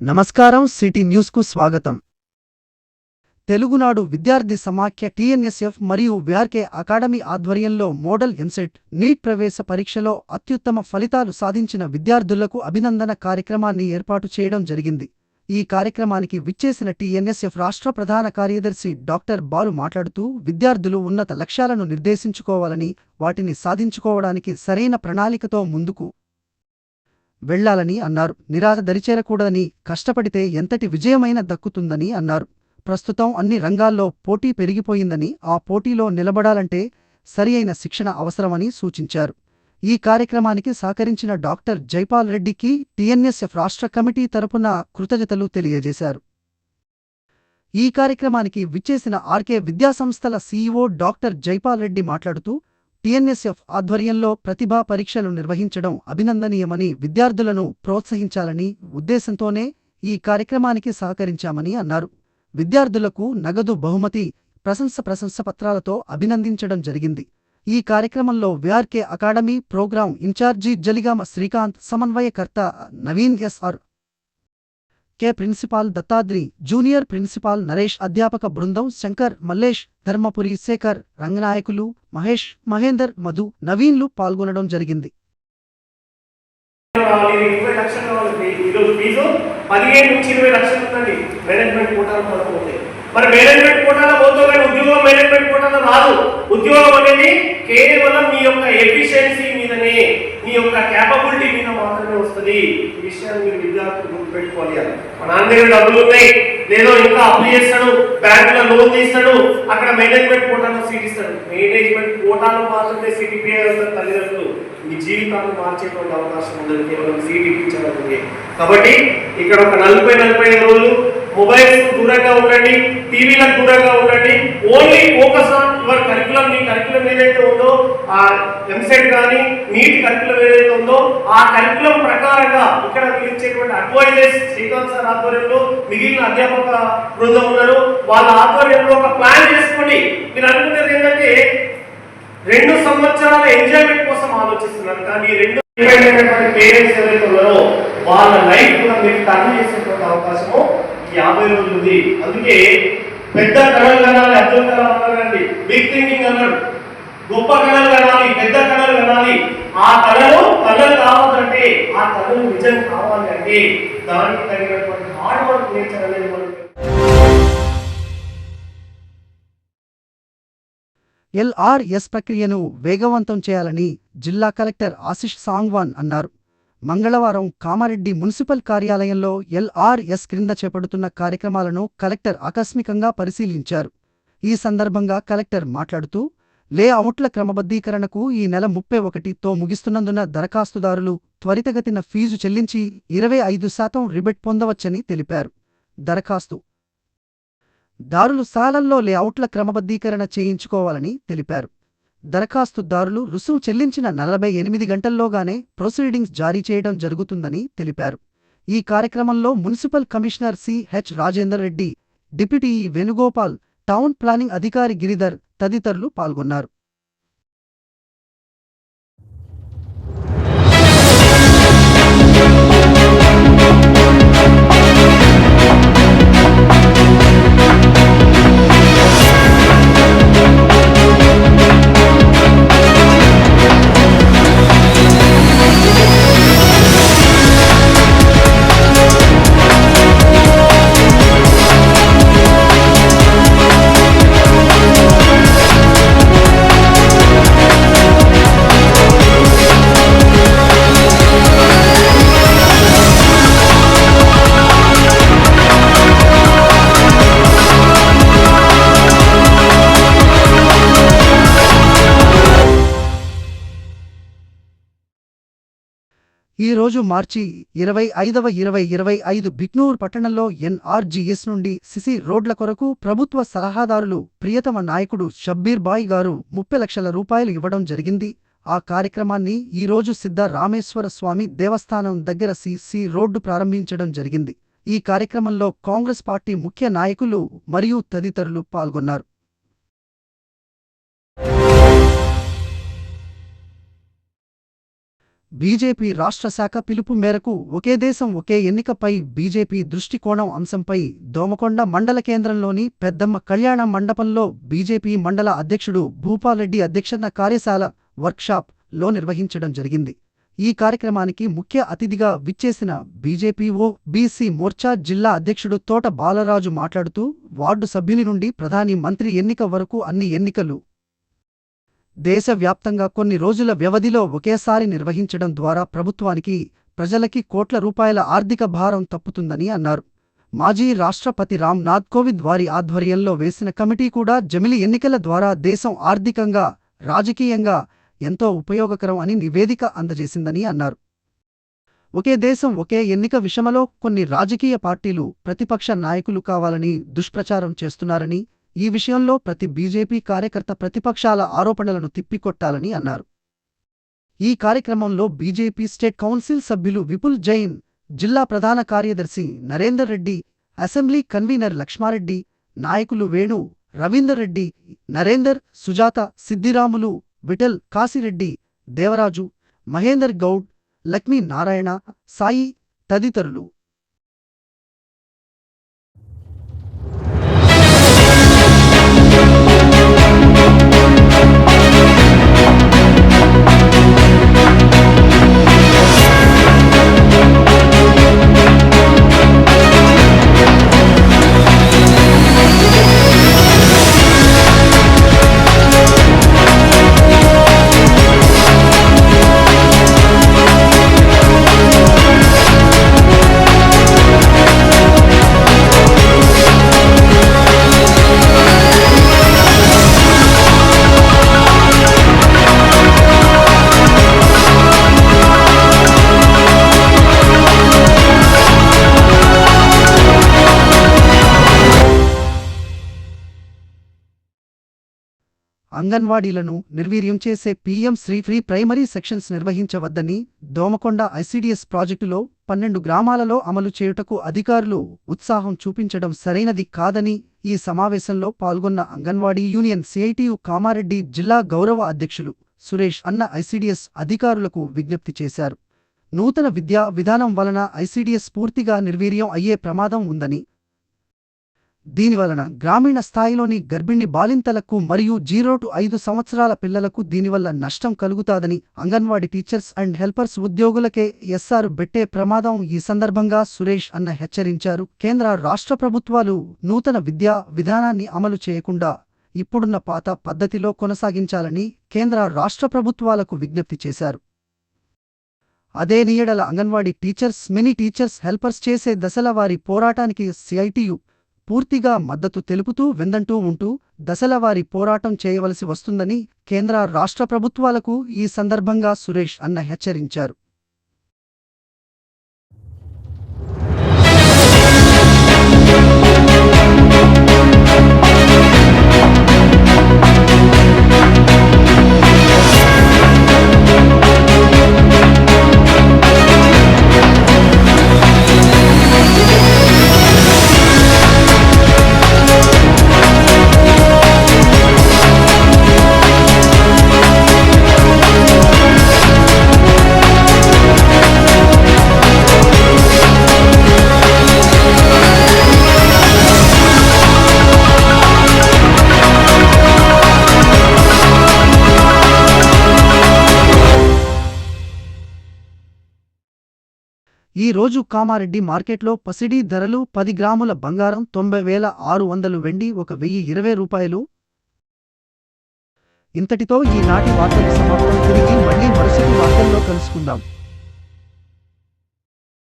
నమస్కారం సిటీ న్యూస్కు స్వాగతం. తెలుగునాడు విద్యార్థి సమాఖ్య టీఎన్ఎస్ఎఫ్ మరియు వ్యార్కే అకాడమీ ఆధ్వర్యంలో మోడల్ ఎంసెట్ నీట్ ప్రవేశ పరీక్షలో అత్యుత్తమ ఫలితాలు సాధించిన విద్యార్థులకు అభినందన కార్యక్రమాన్ని ఏర్పాటు చేయడం జరిగింది. ఈ కార్యక్రమానికి విచ్చేసిన టీఎన్ఎస్ఎఫ్ రాష్ట్ర ప్రధాన కార్యదర్శి డాక్టర్ బాలు మాట్లాడుతూ విద్యార్థులు ఉన్నత లక్ష్యాలను నిర్దేశించుకోవాలని, వాటిని సాధించుకోవడానికి సరైన ప్రణాళికతో ముందుకు వెళ్లాలని అన్నారు. నిరాశ దరిచేరకూడదని, కష్టపడితే ఎంతటి విజయమైనా దక్కుతుందని అన్నారు. ప్రస్తుతం అన్ని రంగాల్లో పోటీ పెరిగిపోయిందని, ఆ పోటీలో నిలబడాలంటే సరియైన శిక్షణ అవసరమని సూచించారు. ఈ కార్యక్రమానికి సహకరించిన డాక్టర్ జైపాల్ రెడ్డికి టీఎన్ఎస్ఎఫ్ రాష్ట్ర కమిటీ తరపున కృతజ్ఞతలు తెలియజేశారు. ఈ కార్యక్రమానికి విచ్చేసిన ఆర్కే విద్యాసంస్థల సీఈఓ డాక్టర్ జైపాల్ రెడ్డి మాట్లాడుతూ టీఎన్ఎస్ఎఫ్ ఆధ్వర్యంలో ప్రతిభా పరీక్షలు నిర్వహించడం అభినందనీయమని, విద్యార్థులను ప్రోత్సహించాలని ఉద్దేశంతోనే ఈ కార్యక్రమానికి సహకరించామని అన్నారు. విద్యార్థులకు నగదు బహుమతి, ప్రశంసపత్రాలతో అభినందించడం జరిగింది. ఈ కార్యక్రమంలో వ్యార్కే academy program in charge Jaligama Srikanth, సమన్వయకర్త Naveen, SR K principal Dattadri, junior principal Naresh, అధ్యాపక బృందం శంకర్, మల్లేష్, ధర్మపురి, శేఖర్, రంగనాయకులు మహేష్, మహేందర్, మధు, నవీన్లు పాల్గొనడం జరిగింది. 20 లక్షల ఈరోజు ఫీజు 15 నుంచి 20 లక్షలు ఉందండి. మేనేజ్మెంట్ కోటాలో పడుతుంది. మరి మేనేజ్మెంట్ కోటాలో పోతే ఉద్యోగం మేనేజ్మెంట్ కోటాలో రాదు. ఉద్యోగం అనేది కేవలం మీ యొక్క ఎఫిషియన్సీ మీదనే, మీ యొక్క క్యాపబిలిటీ మీద మాత్రమే వస్తుంది. ఈ విషయాన్ని మీరు విద్యార్థులు గుర్తుపెట్టుకోవాలి. మా నాన్న దగ్గర డబ్బులు ఉన్నాయి, లేదో ఇంకా అప్లై చేస్తాడు, బ్యాంకులో లోన్ తీస్తాడు, అక్కడ మేనేజ్మెంట్ కోటాలో సీట్ ఇస్తాడు. మేనేజ్మెంట్ కోటాలో మాత్రమే సీట్ ఇప్పించారు తల్లిదండ్రులు. మీ జీవితాన్ని మార్చేటువంటి అవకాశం ఉండదు కేవలం సీట్ ఇప్పించాలి. కాబట్టి ఇక్కడ ఒక 40-45 రోజులు మొబైల్స్ దూరంగా ఉండండి, టీవీలకు దూరంగా ఉండండి. Only focus on your curriculum. Me curriculum ఏదైతే ఉందో, ఆ ఎంసెట్ కానీ నీట్ కరికులం ఏదైతే ఉందో, ఆ కరికులం ప్రకారంగా ఇక్కడ మీరు ఇచ్చేటువంటి అడ్వైజర్స్ శ్రీకాంత్ సార్ ఆధ్వర్యంలో మిగిలిన అధ్యాపక బృందం ఉన్నారు, వాళ్ళ ఆధ్వర్యంలో ఒక ప్లాన్ చేసుకోండి. మీరు అనుకునేది ఏంటంటే 2 సంవత్సరాల ఎంజాయ్మెంట్ కోసం ఆలోచిస్తున్నారు, కానీ 2 పేరెంట్స్ ఎవరైతే ఉన్నారో వాళ్ళ లైఫ్ కూడా మీరు టర్న్ చేసేటువంటి అవకాశము 50 రోజులు ఉంది. అందుకే పెద్ద కళలు కనాలి, అబ్దుల్ కలాం అన్నారండి, బిగ్ థింకింగ్ అన్నాడు. గొప్ప కళలు కనాలి, పెద్ద కళలు కనాలి. ఆ కళలు కావాలంటే, ఆ కళలు నిజం కావాలి అంటే దానికి తగినటువంటి హార్డ్ వర్క్ నేచర్ అనేది మనం ఎల్ఆర్ఎస్ ప్రక్రియను వేగవంతం చేయాలని జిల్లా కలెక్టర్ ఆశిష్ సాంగ్వాన్ అన్నారు. మంగళవారం కామారెడ్డి మున్సిపల్ కార్యాలయంలో ఎల్ఆర్ఎస్ క్రింద చేపడుతున్న కార్యక్రమాలను కలెక్టర్ ఆకస్మికంగా పరిశీలించారు. ఈ సందర్భంగా కలెక్టర్ మాట్లాడుతూ లేఅవుట్ల క్రమబద్ధీకరణకు ఈ నెల 31తో ముగిస్తున్నందున దరఖాస్తుదారులు త్వరితగతిన ఫీజు చెల్లించి 25% రిబెట్ పొందవచ్చని తెలిపారు. దరఖాస్తుదారులు సకాలంలో లేఅవుట్ల క్రమబద్ధీకరణ చేయించుకోవాలని తెలిపారు. దరఖాస్తుదారులు రుసుము చెల్లించిన 48 గంటల్లోగానే ప్రొసీడింగ్స్ జారీ చేయడం జరుగుతుందని తెలిపారు. ఈ కార్యక్రమంలో municipal commissioner CH Rajender Reddy, deputy Venugopal, town planning అధికారి గిరిధర్ తదితరులు పాల్గొన్నారు. ఈ రోజు మార్చి 25, 2025 బిక్నూర్ పట్టణంలో ఎన్ఆర్జీఎస్ నుండి సిసి రోడ్ల కొరకు ప్రభుత్వ సలహాదారులు ప్రియతమ నాయకుడు షబ్బీర్ బాయ్ గారు 30 లక్షల రూపాయలు ఇవ్వడం జరిగింది. ఆ కార్యక్రమాన్ని ఈ రోజు సిద్ధ రామేశ్వర స్వామి దేవస్థానం దగ్గర సిసి రోడ్డు ప్రారంభించడం జరిగింది. ఈ కార్యక్రమంలో కాంగ్రెస్ పార్టీ ముఖ్య నాయకులు మరియు తదితరులు పాల్గొన్నారు. బీజేపీ రాష్ట్ర శాఖ పిలుపు మేరకు ఒకే దేశం ఒకే ఎన్నికపై బీజేపీ దృష్టికోణం అంశంపై దోమకొండ మండల కేంద్రంలోని పెద్దమ్మ కళ్యాణ మండపంలో బీజేపీ మండల అధ్యక్షుడు భూపాల్రెడ్డి అధ్యక్షతన కార్యశాల వర్క్షాప్ లో నిర్వహించడం జరిగింది. ఈ కార్యక్రమానికి ముఖ్య అతిథిగా విచ్చేసిన బీజేపీ ఓబీసీ మోర్చా జిల్లా అధ్యక్షుడు తోట బాలరాజు మాట్లాడుతూ వార్డు సభ్యుని నుండి ప్రధాని మంత్రి ఎన్నిక వరకు అన్ని ఎన్నికలు దేశవ్యాప్తంగా కొన్ని రోజుల వ్యవధిలో ఒకేసారి నిర్వహించడం ద్వారా ప్రభుత్వానికి ప్రజలకి కోట్ల రూపాయల ఆర్థిక భారం తప్పుతుందని అన్నారు. మాజీ రాష్ట్రపతి రామ్నాథ్ కోవింద్ వారి ఆధ్వర్యంలో వేసిన కమిటీ కూడా జమిలి ఎన్నికల ద్వారా దేశం ఆర్థికంగా రాజకీయంగా ఎంతో ఉపయోగకరం అని నివేదిక అందజేసిందని అన్నారు. ఒకే దేశం ఒకే ఎన్నిక విషయంలో కొన్ని రాజకీయ పార్టీలు ప్రతిపక్ష నాయకులు కావాలని దుష్ప్రచారం చేస్తున్నారని, ఈ విషయంలో ప్రతి బీజేపీ కార్యకర్త ప్రతిపక్షాల ఆరోపణలను తిప్పికొట్టాలని అన్నారు. ఈ కార్యక్రమంలో బీజేపీ స్టేట్ కౌన్సిల్ సభ్యులు విపుల్ జైన్, జిల్లా ప్రధాన కార్యదర్శి నరేందర్ రెడ్డి, అసెంబ్లీ కన్వీనర్ లక్ష్మారెడ్డి, నాయకులు వేణు, రవీందర్ రెడ్డి, నరేందర్, సుజాత, సిద్దిరాములు, విఠల్, కాశిరెడ్డి, దేవరాజు, మహేందర్ గౌడ్, లక్ష్మీ నారాయణ, సాయి తదితరులు. అంగన్వాడీలను నిర్వీర్యం చేసే PM Shri pre-primary sections నిర్వహించవద్దని దోమకొండ ఐసీడీఎస్ ప్రాజెక్టులో 12 గ్రామాలలో అమలు చేయుటకు అధికారులు ఉత్సాహం చూపించడం సరైనది కాదని ఈ సమావేశంలో పాల్గొన్న అంగన్వాడీ యూనియన్ సిఐటియు కామారెడ్డి జిల్లా గౌరవ అధ్యక్షులు సురేష్ అన్న ఐసీడీఎస్ అధికారులకు విజ్ఞప్తి చేశారు. నూతన విద్యా విధానం వలన ఐసీడీఎస్ పూర్తిగా నిర్వీర్యం అయ్యే ప్రమాదం ఉందని, దీనివలన గ్రామీణ స్థాయిలోని గర్భిణి బాలింతలకు మరియు 0 to 5 సంవత్సరాల పిల్లలకు దీనివల్ల నష్టం కలుగుతాదని, అంగన్వాడీ టీచర్స్ అండ్ హెల్పర్స్ ఉద్యోగులకే ఎస్ఆర్ బెట్టే ప్రమాదం ఈ సందర్భంగా సురేష్ అన్న హెచ్చరించారు. కేంద్ర రాష్ట్ర ప్రభుత్వాలు నూతన విద్యా విధానాన్ని అమలు చేయకుండా ఇప్పుడున్న పాత పద్ధతిలో కొనసాగించాలని కేంద్ర రాష్ట్ర ప్రభుత్వాలకు విజ్ఞప్తి చేశారు. అదే నీయడల anganwadi teachers, mini teachers, helpers చేసే దశలవారీ పోరాటానికి సిఐటియు పూర్తిగా మద్దతు తెలుపుతూ వెందంటూ ఉంటూ దశలవారీ పోరాటం చేయవలసి వస్తుందని కేంద్ర రాష్ట్ర ప్రభుత్వాలకు ఈ సందర్భంగా సురేష్ అన్న హెచ్చరించారు. ఈ రోజు కామారెడ్డి మార్కెట్లో పసిడి ధరలు 10 గ్రాముల బంగారం 90,600, వెండి 1,020 రూపాయలు. ఇంతటితో ఈనాటి వార్తలు సమాప్తం. తిరిగి మళ్ళీ మరుసటి వార్తల్లో కలుసుకుందాం.